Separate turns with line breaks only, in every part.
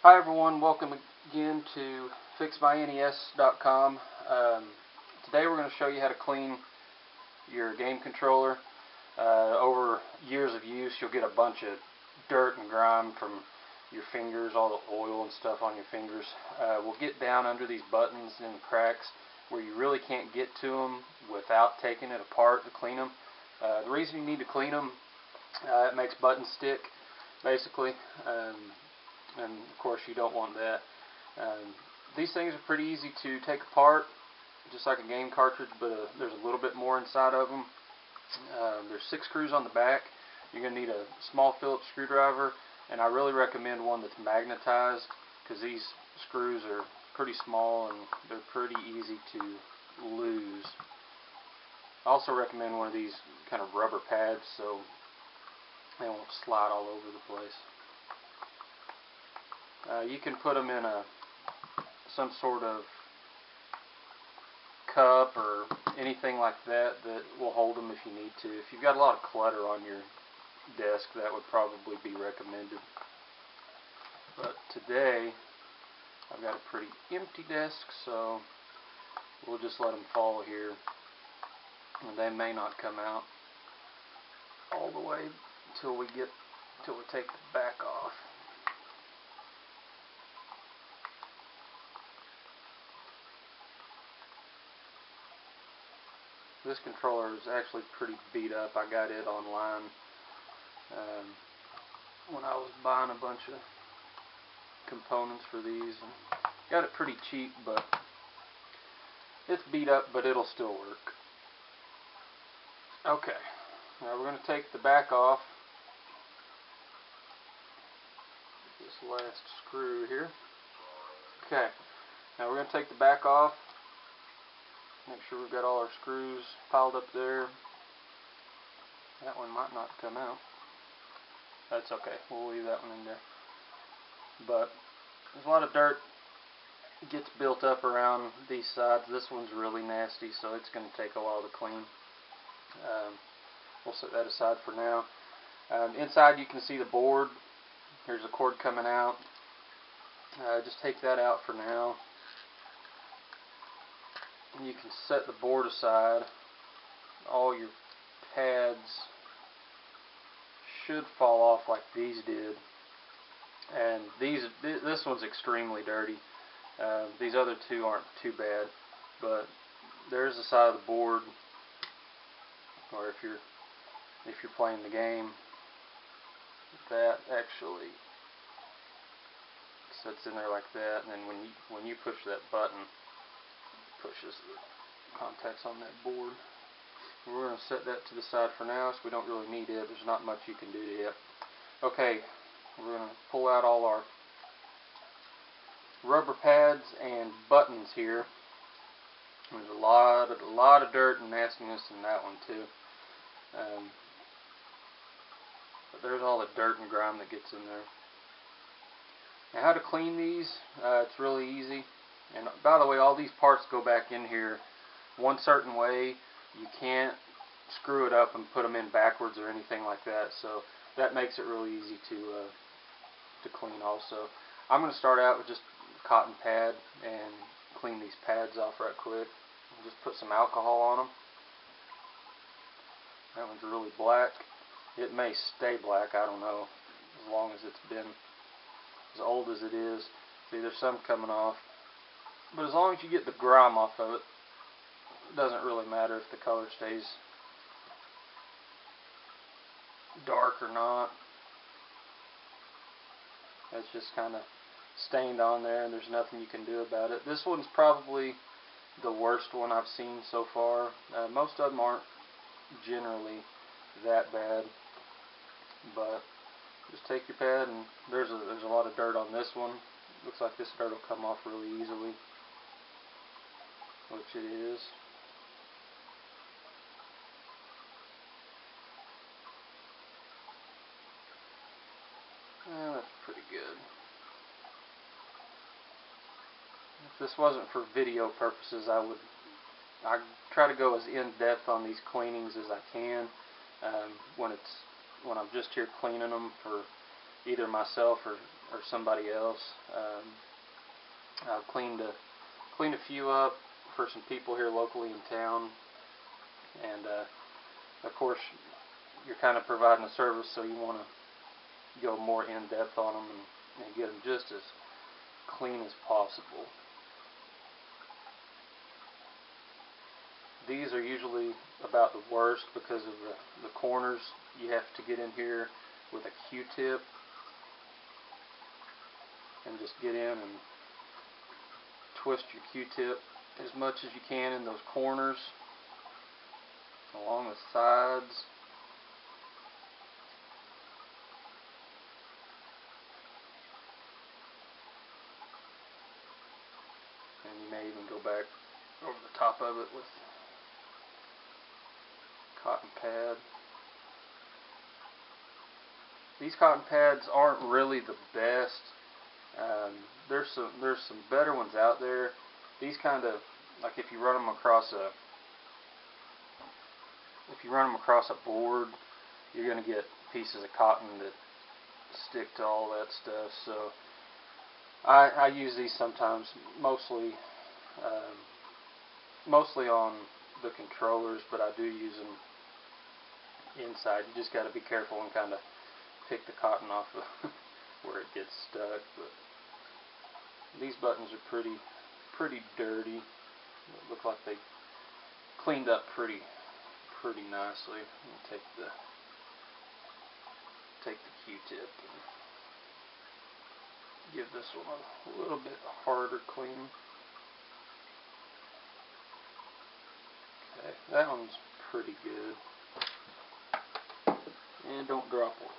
Hi everyone, welcome again to FixMyNES.com. Today we're going to show you how to clean your game controller. Over years of use you'll get a bunch of dirt and grime from your fingers, all the oil and stuff on your fingers. We'll get down under these buttons and cracks where you really can't get to them without taking it apart to clean them. The reason you need to clean them, it makes buttons stick basically. And of course you don't want that. These things are pretty easy to take apart, just like a game cartridge, but there's a little bit more inside of them. There's 6 screws on the back. You're going to need a small Phillips screwdriver, and I really recommend one that's magnetized, because these screws are pretty small and they're pretty easy to lose. I also recommend one of these kind of rubber pads so they won't slide all over the place. You can put them in some sort of cup or anything like that that will hold them if you need to. If you've got a lot of clutter on your desk, that would probably be recommended. But today I've got a pretty empty desk, so we'll just let them fall here, and they may not come out all the way until we take the back off. This controller is actually pretty beat up. I got it online when I was buying a bunch of components for these. And got it pretty cheap, but it's beat up, but it'll still work. Okay, now we're going to take the back off. This last screw here. Okay, now we're going to take the back off. Make sure we've got all our screws piled up there. That one might not come out. That's okay, we'll leave that one in there. But there's a lot of dirt gets built up around these sides. This one's really nasty, so it's going to take a while to clean. We'll set that aside for now. Inside you can see the board. There's a cord coming out. Just take that out for now. You can set the board aside. All your pads should fall off like these did, and this one's extremely dirty. These other two aren't too bad, but there's the side of the board, or if you're playing the game, that actually sits in there like that, and then when you push that button, pushes the contacts on that board. We're going to set that to the side for now, so we don't really need it. There's not much you can do to it. Okay, we're going to pull out all our rubber pads and buttons here. There's a lot of dirt and nastiness in that one too. But there's all the dirt and grime that gets in there. Now, how to clean these? It's really easy. And by the way, all these parts go back in here one certain way. You can't screw it up and put them in backwards or anything like that. So that makes it really easy to clean also. I'm going to start out with just a cotton pad and clean these pads off right quick. Just put some alcohol on them. That one's really black. It may stay black, I don't know, as long as it's been as old as it is. See, there's some coming off. But as long as you get the grime off of it, it doesn't really matter if the color stays dark or not. It's just kind of stained on there, and there's nothing you can do about it. This one's probably the worst one I've seen so far. Most of them aren't generally that bad, but just take your pad, and there's a lot of dirt on this one. Looks like this dirt will come off really easily, which it is. That's pretty good. If this wasn't for video purposes, I'd try to go as in-depth on these cleanings as I can. When I'm just here cleaning them for either myself or or somebody else. I've cleaned a few up for some people here locally in town, and of course you're kind of providing a service, so you want to go more in depth on them and get them just as clean as possible. These are usually about the worst because of the corners. You have to get in here with a Q-tip and just get in and twist your Q-tip as much as you can in those corners, along the sides. And you may even go back over the top of it with cotton pad. These cotton pads aren't really the best. There's some better ones out there. These kind of, like if you run them across a board, you're going to get pieces of cotton that stick to all that stuff. So I use these sometimes, mostly on the controllers, but I do use them inside. You just got to be careful and kind of pick the cotton off of where it gets stuck. But these buttons are pretty dirty. They look like they cleaned up pretty nicely. Take the Q-tip and give this one a little bit harder clean. Okay, that one's pretty good. And don't drop one.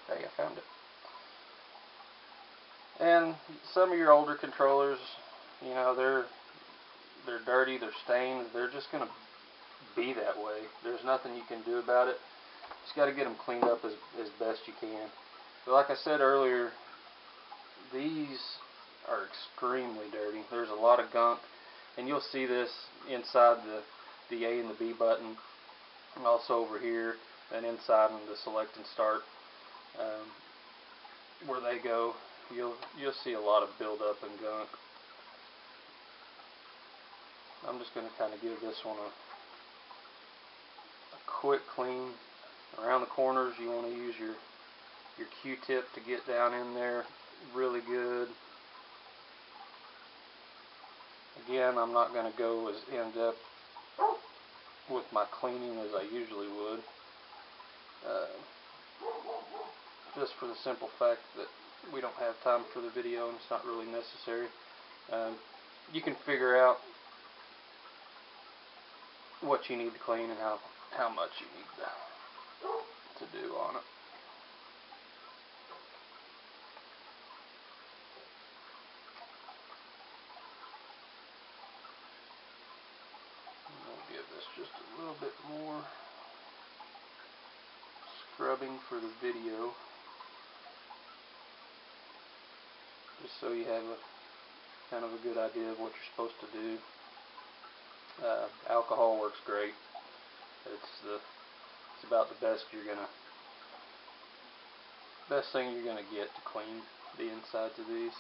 Okay, I found it. And some of your older controllers, you know, they're dirty, they're stained, they're just going to be that way. There's nothing you can do about it. Just got to get them cleaned up as best you can. But like I said earlier, these are extremely dirty. There's a lot of gunk, and you'll see this inside the A and the B button, and also over here and inside in the select and start, where they go. You'll see a lot of buildup and gunk. I'm just going to kind of give this one a quick clean around the corners. You want to use your Q-tip to get down in there really good. Again, I'm not going to go as in-depth with my cleaning as I usually would, just for the simple fact that we don't have time for the video and it's not really necessary. You can figure out what you need to clean and how much you need to do on it. We'll give this just a little bit more scrubbing for the video, just so you have a kind of a good idea of what you're supposed to do. Alcohol works great. It's about the best thing you're gonna get to clean the insides of these.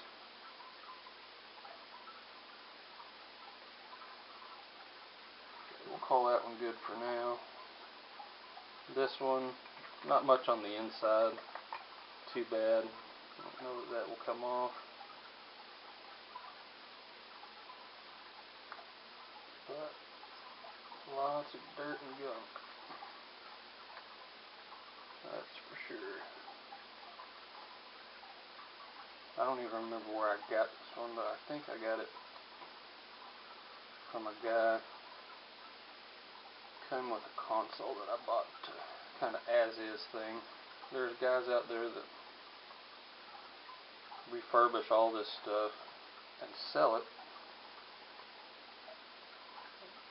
Okay, we'll call that one good for now. This one, not much on the inside. Too bad. I don't know that will come off. But lots of dirt and gunk. That's for sure. I don't even remember where I got this one, but I think I got it from a guy. Came with a console that I bought to kind of as-is thing. There's guys out there that refurbish all this stuff and sell it.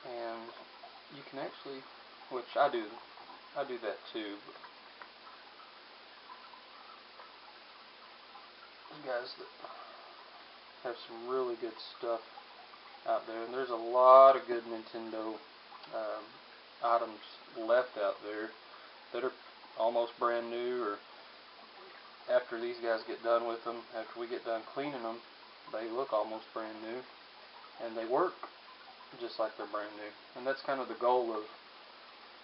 And you can actually, which I do that too. But guys that have some really good stuff out there, and there's a lot of good Nintendo items left out there that are almost brand new, or after these guys get done with them, after we get done cleaning them, they look almost brand new, and they work just like they're brand new. And that's kind of the goal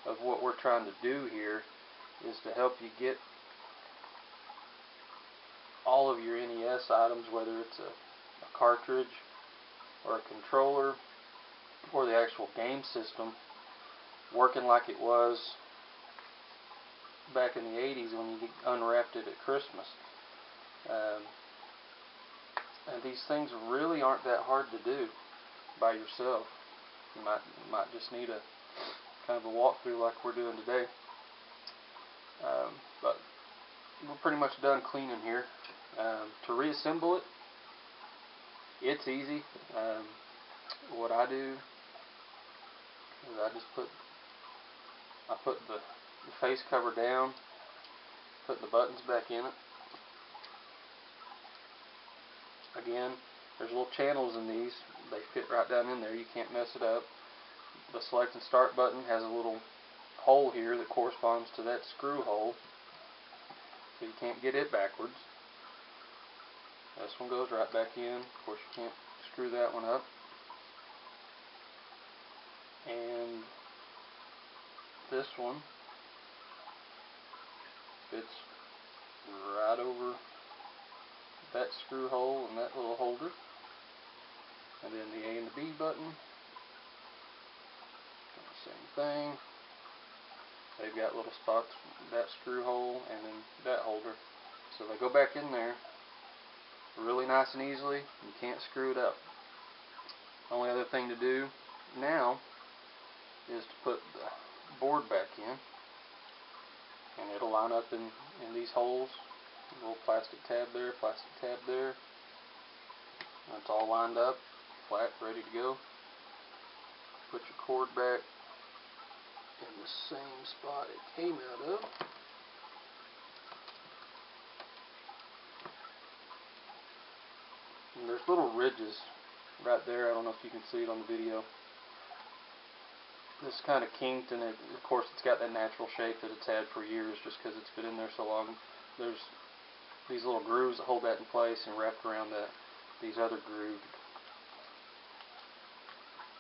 of what we're trying to do here, is to help you get all of your NES items, whether it's a cartridge or a controller or the actual game system, working like it was back in the 80s when you unwrapped it at Christmas. And these things really aren't that hard to do by yourself. You might just need a kind of a walkthrough like we're doing today. But we're pretty much done cleaning here. To reassemble it, it's easy. What I do is I put the face cover down, put the buttons back in it. Again, there's little channels in these. They fit right down in there. You can't mess it up. The select and start button has a little hole here that corresponds to that screw hole, so you can't get it backwards. This one goes right back in. Of course, you can't screw that one up. And this one fits right over that screw hole and that little holder. And then the A and the B button, same thing. They've got little spots, that screw hole and then that holder. So they go back in there really nice and easily. You can't screw it up. Only other thing to do now is to put the board back in, and it'll line up in these holes. A little plastic tab there, plastic tab there. That's all lined up, flat, ready to go. Put your cord back in the same spot it came out of. And there's little ridges right there. I don't know if you can see it on the video. This kind of kinked, and of course it's got that natural shape that it's had for years just because it's been in there so long. There's these little grooves that hold that in place, and wrapped around these other grooved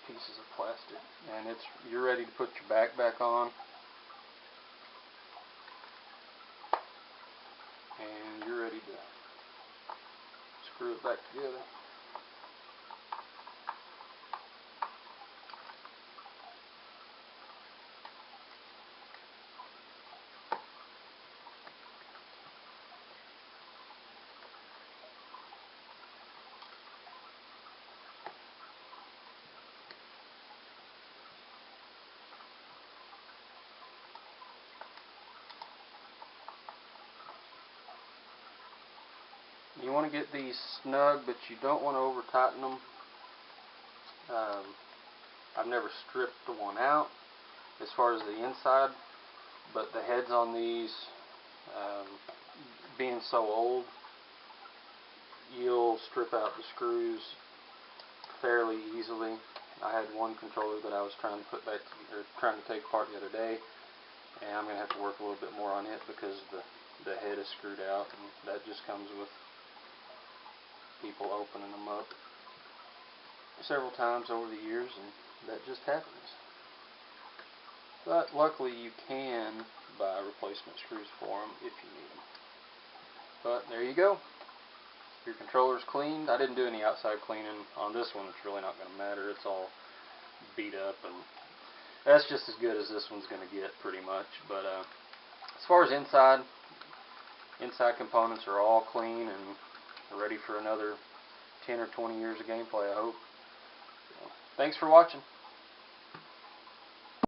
pieces of plastic. And you're ready to put your back on, and you're ready to screw it back together. You want to get these snug, but you don't want to over tighten them. I've never stripped the one out as far as the inside, but the heads on these, being so old, you'll strip out the screws fairly easily. I had one controller that I was trying to put back, or trying to take apart the other day, and I'm going to have to work a little bit more on it because the head is screwed out, and that just comes with people opening them up several times over the years, and that just happens. But luckily you can buy replacement screws for them if you need them. But there you go. Your controller's cleaned. I didn't do any outside cleaning on this one. It's really not going to matter. It's all beat up, and that's just as good as this one's going to get pretty much. But as far as inside components are all clean and ready for another 10 or 20 years of gameplay, I hope. So, thanks for watching.